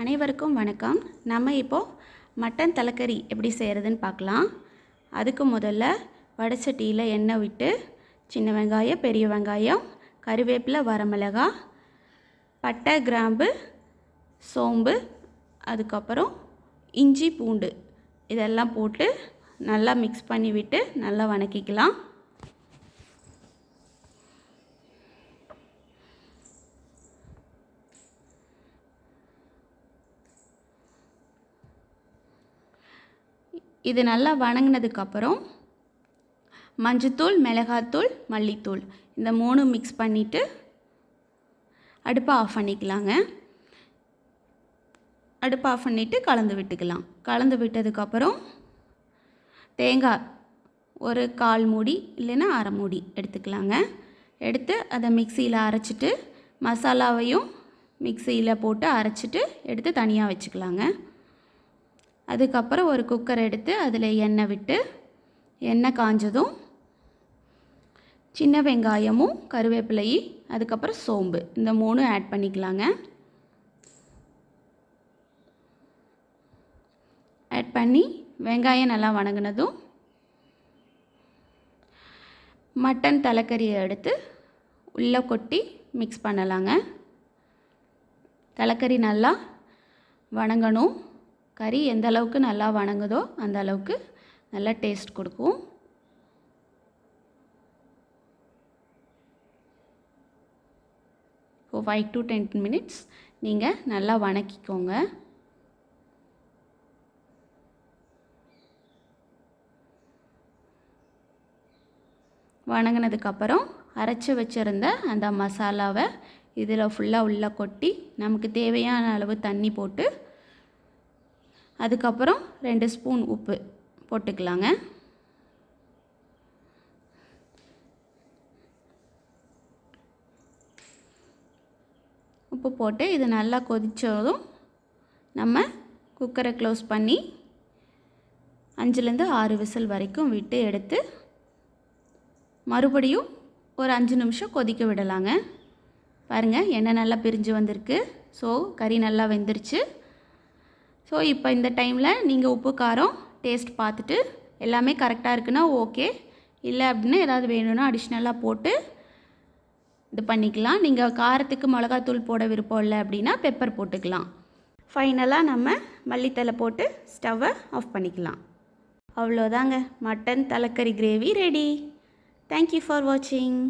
அனைவருக்கும் வணக்கம். நம்ம இப்போது மட்டன் தலைக்கறி எப்படி செய்கிறதுன்னு பார்க்கலாம். அதுக்கு முதல்ல வடைச்சட்டியில் எண்ணெய் விட்டு சின்ன வெங்காயம், பெரிய வெங்காயம், கறிவேப்பிலை, வரமிளகாய், பட்டை, கிராம்பு, சோம்பு, அதுக்கப்புறம் இஞ்சி, பூண்டு இதெல்லாம் போட்டு நல்லா மிக்ஸ் பண்ணி விட்டு நல்லா வதக்கிக்கலாம். இது நல்லா வதங்கினதுக்கப்புறம் மஞ்சத்தூள், மிளகாத்தூள், மல்லித்தூள் இந்த மூணும் மிக்ஸ் பண்ணிவிட்டு அடுப்பை ஆஃப் பண்ணிக்கலாங்க. அடுப்பை ஆஃப் பண்ணிவிட்டு கலந்து விட்டுக்கலாம். கலந்து விட்டதுக்கப்புறம் தேங்காய் ஒரு 1/4 மூடி இல்லைன்னா 1/2 மூடி எடுத்துக்கலாங்க. எடுத்து அதை மிக்சியில் அரைச்சிட்டு மசாலாவையும் மிக்சியில் போட்டு அரைச்சிட்டு எடுத்து தனியாக வச்சுக்கலாங்க. அதுக்கப்புறம் ஒரு குக்கர் எடுத்து அதில் எண்ணெய் விட்டு எண்ணெய் காஞ்சதும் சின்ன வெங்காயமும், கருவேப்பிலையும், அதுக்கப்புறம் சோம்பு இந்த மூணும் ஆட் பண்ணிக்கலாங்க. ஆட் பண்ணி வெங்காயம் நல்லா வதங்கினதும் மட்டன் தலைக்கறியை எடுத்து உள்ளே கொட்டி மிக்ஸ் பண்ணலாங்க. தலைக்கறி நல்லா வதங்கணும். கறி எந்த அளவுக்கு நல்லா வதங்குதோ அந்த அளவுக்கு நல்லா டேஸ்ட் கொடுக்கும். இப்போ 5 to 10 minutes நீங்கள் நல்லா வதக்கிக்கோங்க. வதங்கினதுக்கப்புறம் அரைச்சி வச்சுருந்த அந்த மசாலாவை இதில் ஃபுல்லாக உள்ளே கொட்டி நமக்கு தேவையான அளவு தண்ணி போட்டு அதுக்கப்புறம் 2 ஸ்பூன் உப்பு போட்டுக்கலாங்க. உப்பு போட்டு இது நல்லா கொதித்ததும் நம்ம குக்கரை க்ளோஸ் பண்ணி 5லேருந்து 6 விசில் வரைக்கும் விட்டு எடுத்து மறுபடியும் ஒரு 5 நிமிஷம் கொதிக்க விடலாங்க. பாருங்கள், எண்ணெய் நல்லா பிரிஞ்சு வந்திருக்கு. ஸோ கறி நல்லா வெந்துருச்சு. ஸோ இப்போ இந்த டைமில் நீங்கள் உப்பு, காரம் டேஸ்ட் பார்த்துட்டு எல்லாமே கரெக்டாக இருக்குன்னா ஓகே, இல்லை அப்படின்னா ஏதாவது வேணும்னா அடிஷ்னலாக போட்டு இது பண்ணிக்கலாம். நீங்கள் காரத்துக்கு மிளகாத்தூள் போட விருப்பம் இல்லை அப்படின்னா பெப்பர் போட்டுக்கலாம். ஃபைனலாக நம்ம மல்லித்தலை போட்டு ஸ்டவ்வை ஆஃப் பண்ணிக்கலாம். அவ்வளோதாங்க, மட்டன் தலைக்கறி கிரேவி ரெடி. தேங்க்யூ ஃபார் வாட்சிங்.